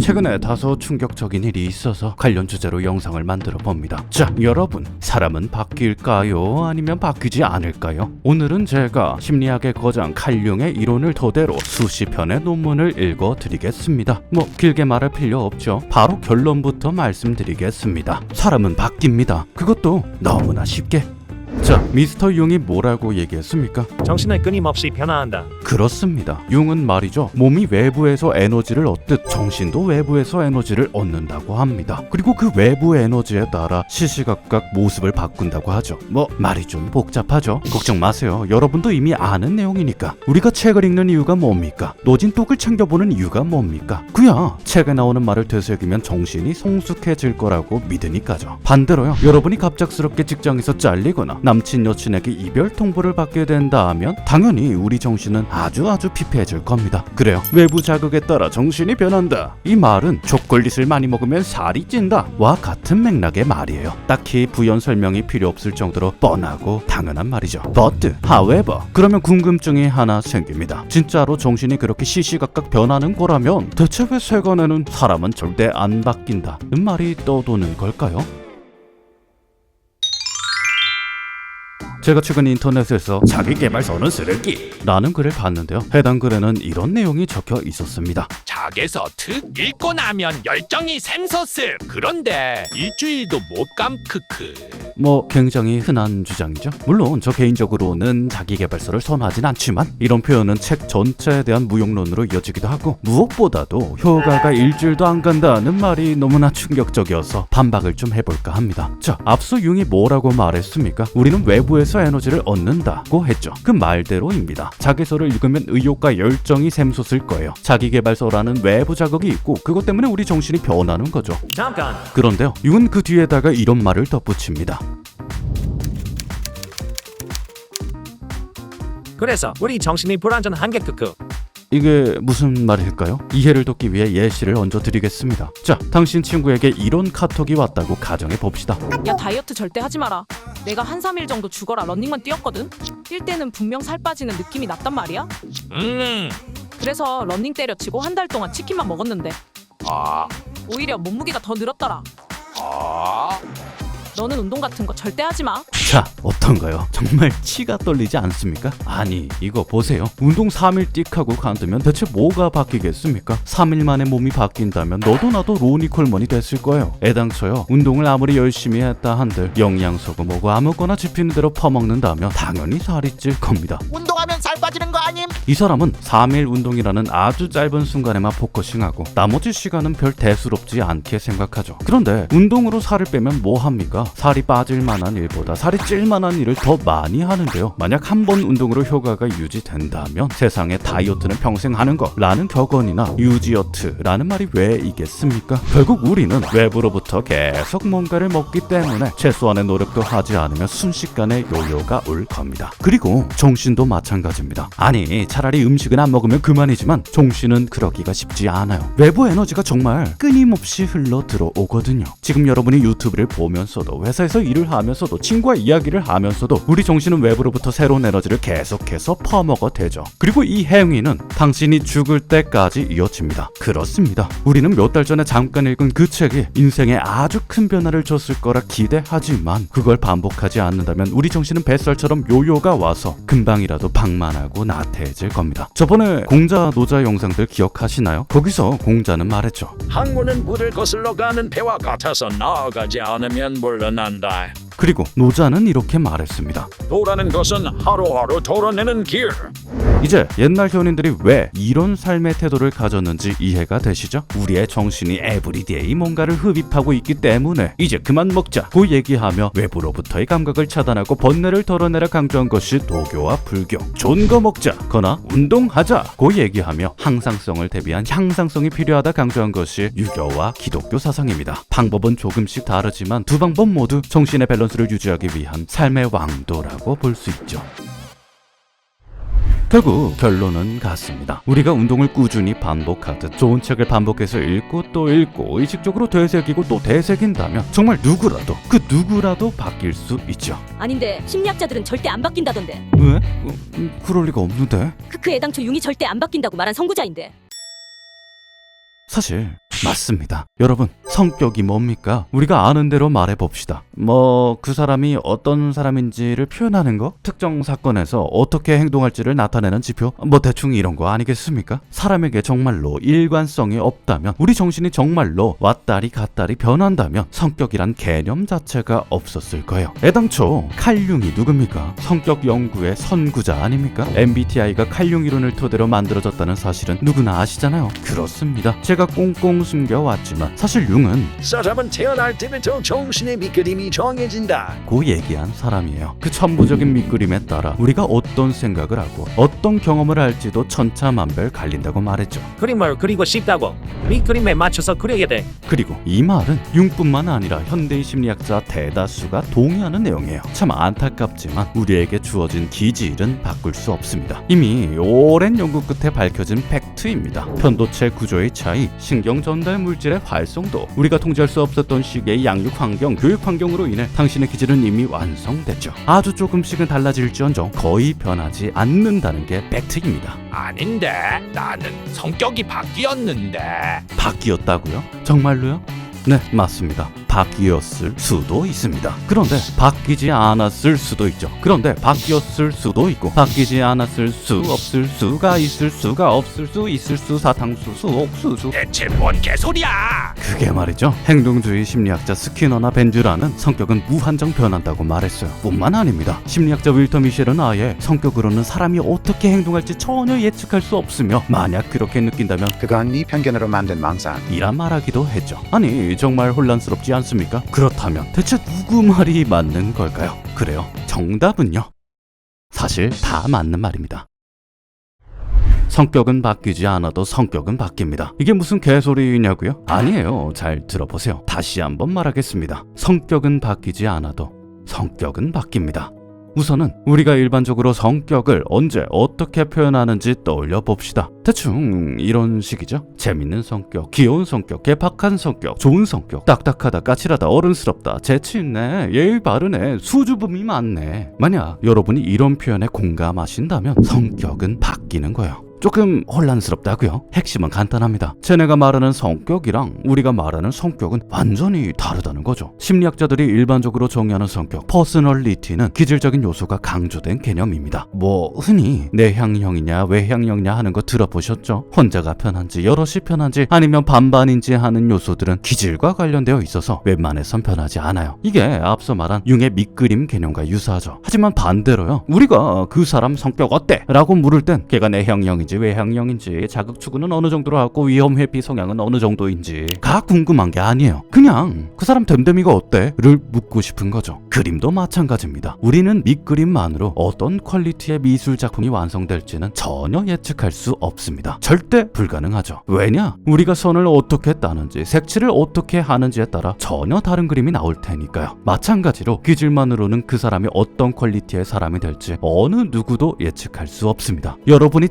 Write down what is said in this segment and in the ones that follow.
최근에 다소 충격적인 일이 있어서 관련 주제로 영상을 만들어 봅니다. 자, 여러분, 사람은 바뀔까요? 아니면 바뀌지 않을까요? 오늘은 제가 심리학의 거장 칼 융의 이론을 토대로 수십 편의 논문을 읽어 드리겠습니다. 길게 말할 필요 없죠. 바로 결론부터 말씀드리겠습니다. 사람은 바뀝니다. 그것도 너무나 쉽게. 자, 미스터 융이 뭐라고 얘기했습니까? 정신은 끊임없이 변화한다. 그렇습니다. 융은 말이죠, 몸이 외부에서 에너지를 얻듯 정신도 외부에서 에너지를 얻는다고 합니다. 그리고 그 외부 에너지에 따라 시시각각 모습을 바꾼다고 하죠. 말이 좀 복잡하죠? 걱정 마세요. 여러분도 이미 아는 내용이니까. 우리가 책을 읽는 이유가 뭡니까? 노진 똑을 챙겨보는 이유가 뭡니까? 그야 책에 나오는 말을 되새기면 정신이 성숙해질 거라고 믿으니까죠. 반대로요, 여러분이 갑작스럽게 직장에서 잘리거나 남친 여친에게 이별 통보를 받게 된다 하면 당연히 우리 정신은 아주 피폐해질 겁니다. 그래요, 외부 자극에 따라 정신이 변한다. 이 말은 초콜릿을 많이 먹으면 살이 찐다 와 같은 맥락의 말이에요. 딱히 부연 설명이 필요 없을 정도로 뻔하고 당연한 말이죠. But, however, 그러면 궁금증이 하나 생깁니다. 진짜로 정신이 그렇게 시시각각 변하는 거라면 대체 왜 세간에는 사람은 절대 안 바뀐다는 말이 떠도는 걸까요? 제가 최근 인터넷에서 자기계발서는 쓰레기 라는 글을 봤는데요. 해당 글에는 이런 내용이 적혀 있었습니다. 작에서 특 읽고 나면 열정이 샘솟음. 그런데 일주일도 못 감 크크. 굉장히 흔한 주장이죠. 물론 저 개인적으로는 자기계발서를 선호하진 않지만 이런 표현은 책 전체에 대한 무용론으로 이어지기도 하고, 무엇보다도 효과가 일주일도 안 간다는 말이 너무나 충격적이어서 반박을 좀 해볼까 합니다. 자, 앞서 융이 뭐라고 말했습니까? 우리는 외부에서 에너지를 얻는다고 했죠. 그 말대로입니다. 자기서를 읽으면 의욕과 열정이 샘솟을 거예요. 자기계발서라는 외부 자극이 있고 그것 때문에 우리 정신이 변하는 거죠. 잠깐. 그런데요, 융은 그 뒤에다가 이런 말을 덧붙입니다. 그래서 우리 정신이 불완전한 게 크크. 이게 무슨 말일까요? 이해를 돕기 위해 예시를 얹어드리겠습니다. 자, 당신 친구에게 이런 카톡이 왔다고 가정해 봅시다. 야, 다이어트 절대 하지 마라. 내가 한 3일 정도 죽어라 러닝만 뛰었거든? 뛸 때는 분명 살 빠지는 느낌이 났단 말이야. 그래서 러닝 때려치고 한 달 동안 치킨만 먹었는데 오히려 몸무게가 더 늘었더라. 너는 운동 같은 거 절대 하지 마. 자, 어떤가요? 정말 치가 떨리지 않습니까? 아니, 이거 보세요. 운동 3일 띡 하고 관두면 대체 뭐가 바뀌겠습니까? 3일 만에 몸이 바뀐다면 너도 나도 로니 콜먼이 됐을 거예요. 애당초요, 운동을 아무리 열심히 했다 한들 영양소고 뭐고 아무거나 집히는 대로 퍼먹는다면 당연히 살이 찔 겁니다. 운동하면 살 빠지는 거 아님? 이 사람은 3일 운동이라는 아주 짧은 순간에만 포커싱하고 나머지 시간은 별 대수롭지 않게 생각하죠. 그런데 운동으로 살을 빼면 뭐 합니까? 살이 빠질 만한 일보다 살이 찔 만한 일을 더 많이 하는데요. 만약 한 번 운동으로 효과가 유지된다면 세상에 다이어트는 평생 하는 거라는 격언이나 유지어트라는 말이 왜 있겠습니까? 결국 우리는 외부로부터 계속 뭔가를 먹기 때문에 최소한의 노력도 하지 않으면 순식간에 요요가 올 겁니다. 그리고 정신도 마찬가지입니다. 아니, 차라리 음식은 안 먹으면 그만이지만 정신은 그러기가 쉽지 않아요. 외부 에너지가 정말 끊임없이 흘러 들어오거든요. 지금 여러분이 유튜브를 보면서도 회사에서 일을 하면서도 친구와 이야기를 하면서도 우리 정신은 외부로부터 새로운 에너지를 계속해서 퍼먹어대죠. 그리고 이 행위는 당신이 죽을 때까지 이어집니다. 그렇습니다. 우리는 몇 달 전에 잠깐 읽은 그 책이 인생에 아주 큰 변화를 줬을 거라 기대하지만 그걸 반복하지 않는다면 우리 정신은 뱃살처럼 요요가 와서 금방이라도 방만하고 나태해질 겁니다. 저번에 공자 노자 영상들 기억하시나요? 거기서 공자는 말했죠. 항구는 물을 거슬러 가는 배와 같아서 나아가지 않으면 물러난다. 그리고 노자는 이렇게 말했습니다. 도라는 것은 하루하루 도려내는 길. 이제 옛날 현인들이 왜 이런 삶의 태도를 가졌는지 이해가 되시죠? 우리의 정신이 에브리데이 뭔가를 흡입하고 있기 때문에 이제 그만 먹자고 얘기하며 외부로부터의 감각을 차단하고 번뇌를 덜어내라 강조한 것이 도교와 불교. 좋은 거 먹자거나 운동하자고 얘기하며 항상성을 대비한 향상성이 필요하다 강조한 것이 유교와 기독교 사상입니다. 방법은 조금씩 다르지만 두 방법 모두 정신의 밸런스를 유지하기 위한 삶의 왕도라고 볼 수 있죠. 결국 결론은 같습니다. 우리가 운동을 꾸준히 반복하듯 좋은 책을 반복해서 읽고 또 읽고 의식적으로 되새기고 또 되새긴다면 정말 누구라도 바뀔 수 있죠. 아닌데 심리학자들은 절대 안 바뀐다던데. 왜? 그럴 리가 없는데. 그 애당초 융이 절대 안 바뀐다고 말한 선구자인데. 사실 맞습니다. 여러분, 성격이 뭡니까? 우리가 아는 대로 말해봅시다. 그 사람이 어떤 사람인지를 표현하는 거? 특정 사건에서 어떻게 행동할지를 나타내는 지표? 대충 이런 거 아니겠습니까? 사람에게 정말로 일관성이 없다면, 우리 정신이 정말로 왔다리 갔다리 변한다면 성격이란 개념 자체가 없었을 거예요. 애당초 칼융이 누굽니까? 성격 연구의 선구자 아닙니까? MBTI가 칼융 이론을 토대로 만들어졌다는 사실은 누구나 아시잖아요. 그렇습니다. 제가 꽁꽁 숨겨왔지만 사실 융은 사람은 태어날 때부터 정신의 밑그림이 정해진다. 고 얘기한 사람이에요. 그 천부적인 밑그림에 따라 우리가 어떤 생각을 하고 어떤 경험을 할지도 천차만별 갈린다고 말했죠. 그림을 그리고 싶다고 밑그림에 맞춰서 그려야 돼. 그리고 이 말은 융뿐만 아니라 현대의 심리학자 대다수가 동의하는 내용이에요. 참 안타깝지만 우리에게 주어진 기질은 바꿀 수 없습니다. 이미 오랜 연구 끝에 밝혀진 팩트입니다. 편도체 구조의 차이, 신경 전달 물질의 활성도, 우리가 통제할 수 없었던 시기의 양육 환경, 교육 환경으로 인해 당신의 기질은 이미 완성됐죠. 아주 조금씩은 달라질지언정 거의 변하지 않는다는 게 팩트입니다. 아닌데 나는 성격이 바뀌었는데. 바뀌었다고요? 정말로요? 네, 맞습니다. 바뀌었을 수도 있습니다. 그런데 바뀌지 않았을 수도 있죠. 그런데 바뀌었을 수도 있고 바뀌지 않았을 수 없을 수가 있을 수가 없을 수 있을 수 사탕수 수 옥수수. 대체 뭔 개소리야? 그게 말이죠. 행동주의 심리학자 스키너나 벤주라는 성격은 무한정 변한다고 말했어요. 뿐만 아닙니다. 심리학자 윌터 미셸은 아예 성격으로는 사람이 어떻게 행동할지 전혀 예측할 수 없으며 만약 그렇게 느낀다면 그건 네 편견으로 만든 망상. 이라 말하기도 했죠. 아니 정말 혼란스럽지 않습니까? 그렇다면 대체 누구 말이 맞는 걸까요? 그래요. 정답은요. 사실 다 맞는 말입니다. 성격은 바뀌지 않아도 성격은 바뀝니다. 이게 무슨 개소리냐고요? 아니에요. 잘 들어보세요. 다시 한번 말하겠습니다. 성격은 바뀌지 않아도 성격은 바뀝니다. 우선은 우리가 일반적으로 성격을 언제 어떻게 표현하는지 떠올려 봅시다. 대충 이런 식이죠. 재밌는 성격, 귀여운 성격, 개박한 성격, 좋은 성격, 딱딱하다, 까칠하다, 어른스럽다, 재치 있네, 예의 바르네, 수줍음이 많네. 만약 여러분이 이런 표현에 공감하신다면 성격은 바뀌는 거예요. 조금 혼란스럽다고요? 핵심은 간단합니다. 쟤네가 말하는 성격이랑 우리가 말하는 성격은 완전히 다르다는 거죠. 심리학자들이 일반적으로 정의하는 성격, 퍼스널리티는 기질적인 요소가 강조된 개념입니다. 흔히 내향형이냐 외향형이냐 하는 거 들어보셨죠? 혼자가 편한지 여럿이 편한지 아니면 반반인지 하는 요소들은 기질과 관련되어 있어서 웬만해선 변하지 않아요. 이게 앞서 말한 융의 밑그림 개념과 유사하죠. 하지만 반대로요. 우리가 그 사람 성격 어때? 라고 물을 땐 걔가 내향형이지 외향형인지 자극 추구는 어느 정도로 하고 위험 회피 성향은 어느 정도인지가 궁금한 게 아니에요. 그냥 그 사람 됨됨이가 어때? 를 묻고 싶은 거죠. 그림도 마찬가지입니다. 우리는 밑그림만으로 어떤 퀄리티의 미술 작품이 완성될지는 전혀 예측할 수 없습니다. 절대 불가능하죠. 왜냐? 우리가 선을 어떻게 따는지 색칠을 어떻게 하는지에 따라 전혀 다른 그림이 나올 테니까요. 마찬가지로 기질만으로는 그 사람이 어떤 퀄리티의 사람이 될지 어느 누구도 예측할 수 없습니다. 여러분이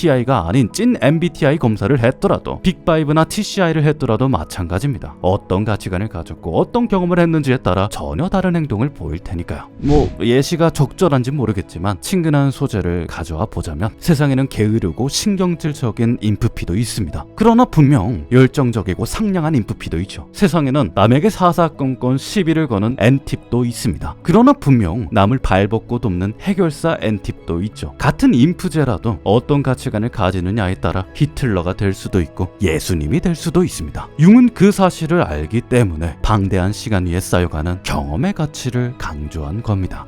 MBTI가 아닌 찐 MBTI 검사를 했더라도 빅5나 TCI를 했더라도 마찬가지입니다. 어떤 가치관을 가졌고 어떤 경험을 했는지에 따라 전혀 다른 행동을 보일 테니까요. 예시가 적절한지 모르겠지만 친근한 소재를 가져와 보자면 세상에는 게으르고 신경질적인 인프피도 있습니다. 그러나 분명 열정적이고 상냥한 인프피도 있죠. 세상에는 남에게 사사건건 시비를 거는 N팁도 있습니다. 그러나 분명 남을 발벗고 돕는 해결사 N팁도 있죠. 같은 인프제라도 어떤 가치관을 가지느냐에 따라 히틀러가 될 수도 있고 예수님이 될 수도 있습니다. 융은 그 사실을 알기 때문에 방대한 시간 위에 쌓여가는 경험의 가치를 강조한 겁니다.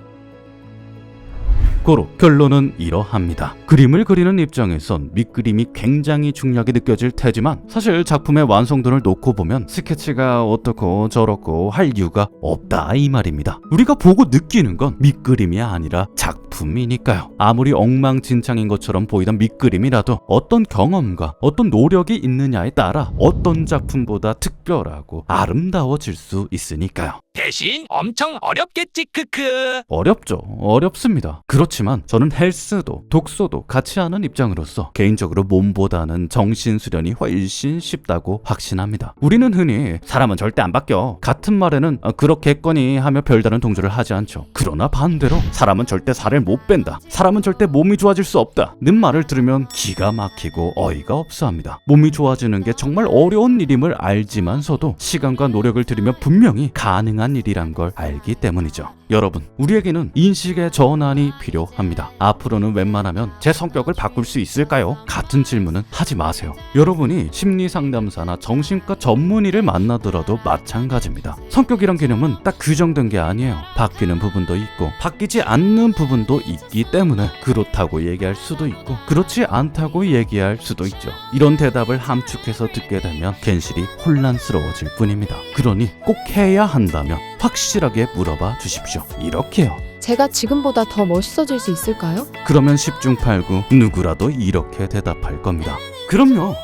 고로 결론은 이러합니다. 그림을 그리는 입장에선 밑그림이 굉장히 중요하게 느껴질 테지만 사실 작품의 완성도를 놓고 보면 스케치가 어떻고 저렇고 할 이유가 없다 이 말입니다. 우리가 보고 느끼는 건 밑그림이 아니라 작품이니까요. 아무리 엉망진창인 것처럼 보이던 밑그림이라도 어떤 경험과 어떤 노력이 있느냐에 따라 어떤 작품보다 특별하고 아름다워질 수 있으니까요. 대신 엄청 어렵겠지 크크. 어렵죠. 어렵습니다. 그렇지만 저는 헬스도 독서도 같이 하는 입장으로서 개인적으로 몸보다는 정신 수련이 훨씬 쉽다고 확신합니다. 우리는 흔히 사람은 절대 안 바뀌어 같은 말에는 그렇겠거니 하며 별다른 동조를 하지 않죠. 그러나 반대로 사람은 절대 살을 못 뺀다, 사람은 절대 몸이 좋아질 수 없다 는 말을 들으면 기가 막히고 어이가 없어 합니다. 몸이 좋아지는 게 정말 어려운 일임을 알지만서도 시간과 노력을 들이면 분명히 가능한 일이란 걸 알기 때문이죠. 여러분, 우리에게는 인식의 전환이 필요합니다. 앞으로는 웬만하면 제 성격을 바꿀 수 있을까요? 같은 질문은 하지 마세요. 여러분이 심리상담사나 정신과 전문의를 만나더라도 마찬가지입니다. 성격이란 개념은 딱 규정된 게 아니에요. 바뀌는 부분도 있고 바뀌지 않는 부분도 있기 때문에 그렇다고 얘기할 수도 있고 그렇지 않다고 얘기할 수도 있죠. 이런 대답을 함축해서 듣게 되면 괜시리 혼란스러워질 뿐입니다. 그러니 꼭 해야 한다면 확실하게 물어봐 주십시오. 이렇게요. 제가 지금보다 더 멋있어질 수 있을까요? 그러면 10중 8구 누구라도 이렇게 대답할 겁니다. 그럼요.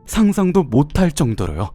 상상도 못할 정도로요.